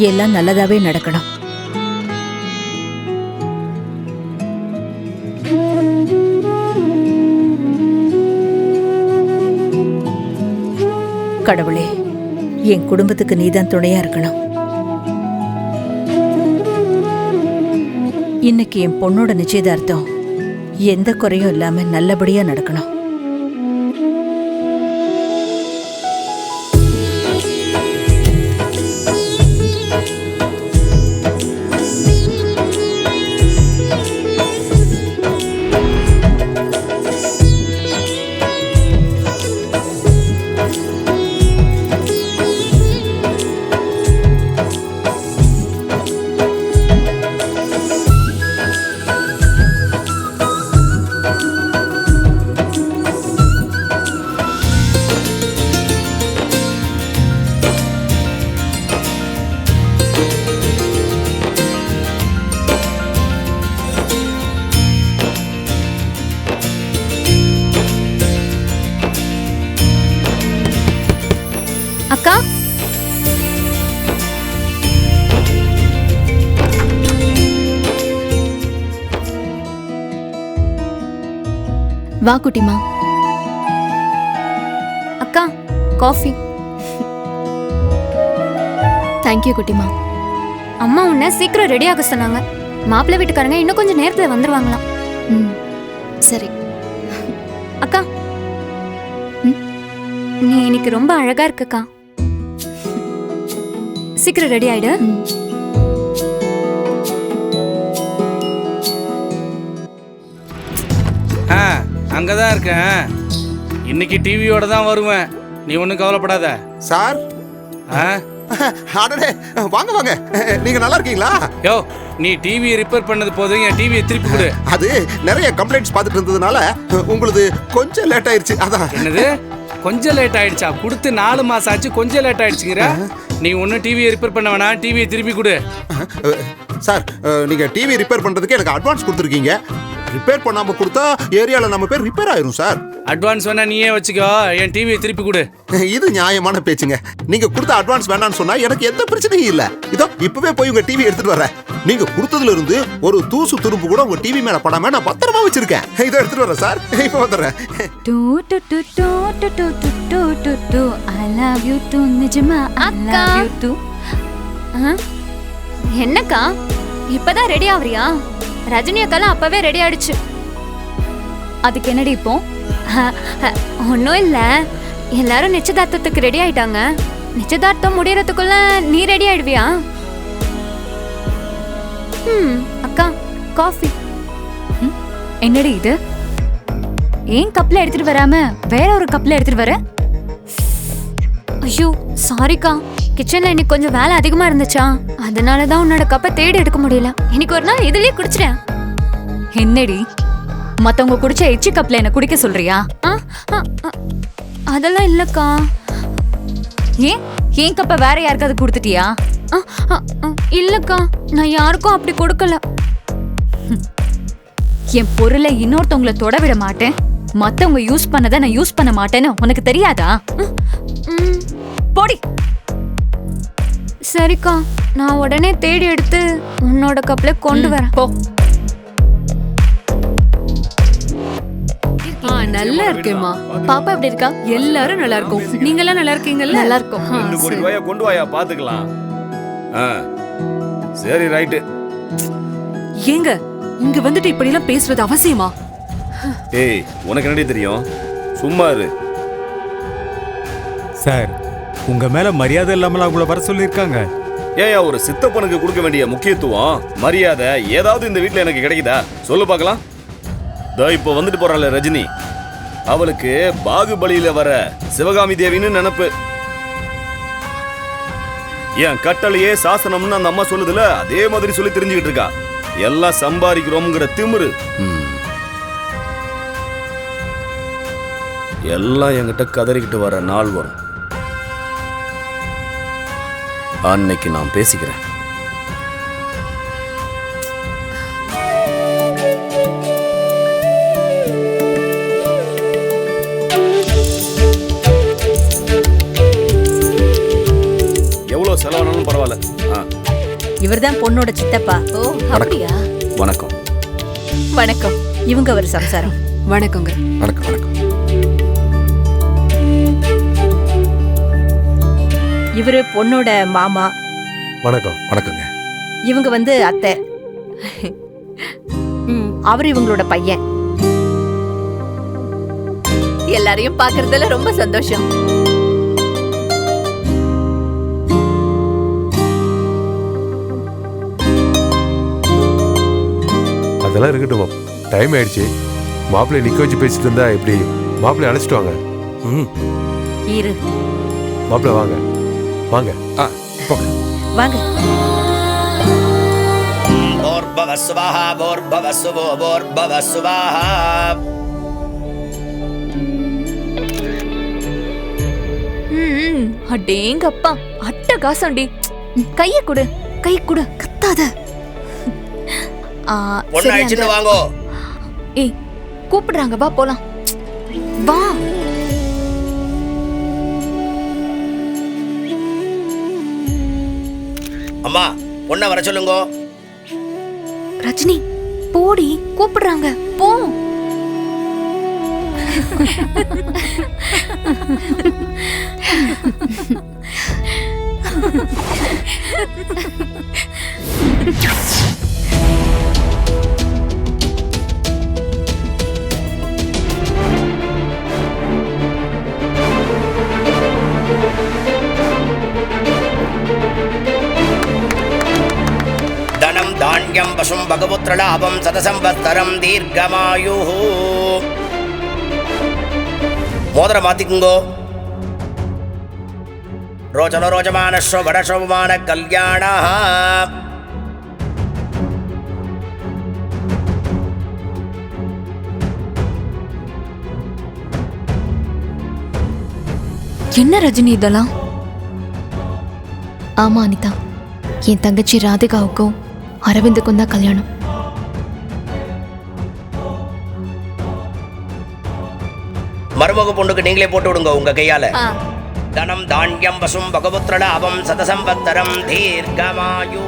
எல்லாம் நல்லதாவே நடக்கணும். கடவுளே, என் குடும்பத்துக்கு நீதான் துணையா இருக்கணும். இன்னைக்கு என் பொண்ணோட நிச்சயதார்த்தம் எந்த குறையும் இல்லாம நல்லபடியா நடக்கணும். அக்கா, வா குட்டிமா. அக்கா, காஃபி. தேங்க்யூ குட்டிமா. அம்மா உன்னை சீக்கிரம் ரெடி ஆக சொன்னாங்க. மாப்பிள்ளை வீட்டுக்காரங்க இன்னும் கொஞ்சம் நேரத்துல வந்துருவாங்களாம். சரி அக்கா, நீ இன்னைக்கு ரொம்ப அழகா இருக்கக்கா. சீக்கிரம் ரெடி ஆயிடு. அங்கதான் இருக்கேன். இன்னைக்கு டிவியோட தான் வருவேன். நீ ஒன்றும் கவலைப்படாத. சார், அடடே, வாங்க வாங்க. நீங்க நல்லா இருக்கீங்களா? யோ, நீ டிவியை ரிப்பேர் பண்ணது போதும், என் டிவியை திருப்பி கொடு. அது நிறைய கம்ப்ளைண்ட்ஸ் பார்த்துட்டு இருந்ததுனால உங்களுக்கு கொஞ்சம் லேட் ஆயிருச்சு. அதான். என்னது கொஞ்சம் லேட் ஆயிடுச்சா? கொடுத்து 4 மாசம் ஆச்சு, கொஞ்சம் லேட் ஆயிடுச்சுங்கிற. நீ ஒன்றும் டிவியை ரிப்பேர் பண்ண வேணாம், டிவியை திருப்பி கொடு. சார், நீங்க டிவி ரிப்பேர் பண்றதுக்கு எனக்கு அட்வான்ஸ் கொடுத்துருக்கீங்க. ரிப்பேர் பண்ணாம கொடுத்தா ஏரியால நம்ம பேர் ரிப்பேர் ஆயிரும் சார். அட்வான்ஸ் வேணா நீயே வச்சுக்கோ, என் டிவியை திருப்பி கொடு. இது நியாயமான பேச்சுங்க. நீங்க கொடுத்த அட்வான்ஸ் வேணாம்னு சொன்னா எனக்கு எந்த பிரச்சனையும் இல்ல. இதோ இப்பவே போய் உங்க டிவி எடுத்துட்டு வரேன். நீங்க கொடுத்ததுல இருந்து ஒரு தூசு துரும்பு கூட உங்க டிவி மேல படாம நான் பத்திரமா வச்சிருக்கேன். இதோ எடுத்துட்டு வரேன் சார். இப்ப வந்துடுறேன். I love you too, நிஜமா I love you too. என்னக்கா இப்பதான் ரெடி ஆவறியா? ரஜினி அக்காலாம் அப்பவே ரெடி ஆயிடுச்சு. அதுக்கு என்னடி இப்போ? ஒன்னும் இல்ல, எல்லாரும் நிச்சயதார்த்தத்துக்கு ரெடி ஆயிட்டாங்க. நிச்சயதார்த்தம் முடியறதுக்குள்ள நீ ரெடி ஆயிடுவியா? அக்கா, காஃபி. என்னடி இது? ஏன் கப்ல எடுத்துட்டு வராம வேற ஒரு கப்ல எடுத்துட்டு வர? ஐயோ சாரிக்கா, கிச்சன்ல இன்னைக்கு கொஞ்சம் வேலை அதிகமா இருந்துச்சா, அதனாலதான் உன்னோட கப்பை தேடி எடுக்க முடியல. இன்னைக்கு ஒரு நாள் இதுலயே குடிச்சிட்டேன். என்னடி மத்தவங்க குடிச்ச எச்சி கப்ல என்ன குடிக்க சொல்றியா? அதெல்லாம் இல்லக்கா. ஏன் கப்ப வேற யாருக்காவது கொடுத்துட்டியா? இல்லக்கா, நான் யாருக்கும் அப்படி கொடுக்கல. என் பொருளை இன்னொருத்தவங்களை தொட விட மாட்டேன், மத்தவங்க யூஸ் பண்ணதை நான் யூஸ் பண்ண மாட்டேன்னு உனக்கு தெரியாதா? போடி. சரிக்கா, நான் உடனே தேடி எடுத்து உன்னோட கப்ல கொண்டு வரேன். போ. நல்லா இருக்கேம்மா. பாப்பா எப்படி இருக்கா? எல்லாரும் நல்லா இருக்கும். நீங்க எல்லாம் நல்லா இருக்கீங்கல்ல? நல்லா இருக்கும். கொண்டு வாயா பாத்துக்கலாம். சரி ரைட்டு. ஏங்க இங்க வந்துட்டு இப்படி எல்லாம் பேசுறது அவசியமா? ஏய், உனக்கு என்னடி தெரியும்? சும்மா இரு. சார், உங்க மேல மரியாதை இல்லாமல உங்களை வர சொல்லிருக்காங்க. ஏயா ஒரு சித்தப்பனுக்கு கொடுக்க வேண்டிய முக்கியத்துவம் மரியாதை ஏதாவது இந்த வீட்டுல எனக்கு கிடைக்குதா? சொல்லு பார்க்கலாம். தோ இப்போ வந்துட்டு போறாள் ரஜினி, அவளுக்கு பாகுபலியில வர சிவகாமி தேவின்னு நினைப்பு. என் கட்டளையே சாசனம்னு அந்த அம்மா சொல்லுதுல, அதே மாதிரி சொல்லி தெரிஞ்சுக்கிட்டு இருக்கா. எல்லாம் சம்பாதிக்கிறோம்ங்கிற திமிரு. எல்லாம் என்கிட்ட கதறிக்கிட்டு வர நாள் வரும். அன்னைக்கு நான் பேசிக்கிறேன். எவ்வளவு செலவானாலும் பரவாயில்ல, பரவாயில்ல. இவர்தான் பொண்ணோட சித்தப்பா. ஓ அப்படியா? வணக்கம். வணக்கம். இவங்க ஒரு சம்சாரம். வணக்கங்க. வணக்கம் வணக்கம். இவரு பொண்ணோட மாமா. வணக்கம் வணக்கங்க. இவங்க வந்து அத்தை. அவரு இவங்களோட பையன். எல்லாரையும் பாக்குறதுல ரொம்ப சந்தோஷம். அதெல்லாம் இருக்கட்டும், டைம் ஆயிடுச்சு. மாப்பிள்ளை நிக்க வச்சு பேசிட்டு இருந்தா எப்படி? மாப்பிள்ளை அழைச்சிட்டு வாங்க. இரு. மாப்பிள்ளை வாங்க வாங்க. வாங்க. அடேங்கப்பா, அட்டகாசம்டி. கைய கொடு, கை கொடு, கத்தாத. வாங்கோ. ஏய், கூப்பிடுறாங்க, வா போலாம். வா. அம்மா, பொண்ணை வர சொல்லுங்க. ரஜினி, போடி, கூப்பிடுறாங்க, போ. தனம் தானியம் பசும் பகவத்ர லாபம் சதசம்பஸ்தரம் தீர்க்கமாயு. மோதிரம் மாத்திக்குங்கோ. ரோஜன ரோஜமான ஸ்வட சோபமான கல்யாண. என்ன ரஜினி இதெல்லாம்? ஆமா அனிதா, என் தங்கச்சி ராதிகாவுக்கும் அரவிந்துக்கும் தான் கல்யாணம். மருமக பொண்ணுக்கு நீங்களே போட்டு விடுங்க உங்க கையால. தனம் தானியம் பசும் பகவத்ர லாபம் சதசம்பத்தரம் தீர்க்கமாயு.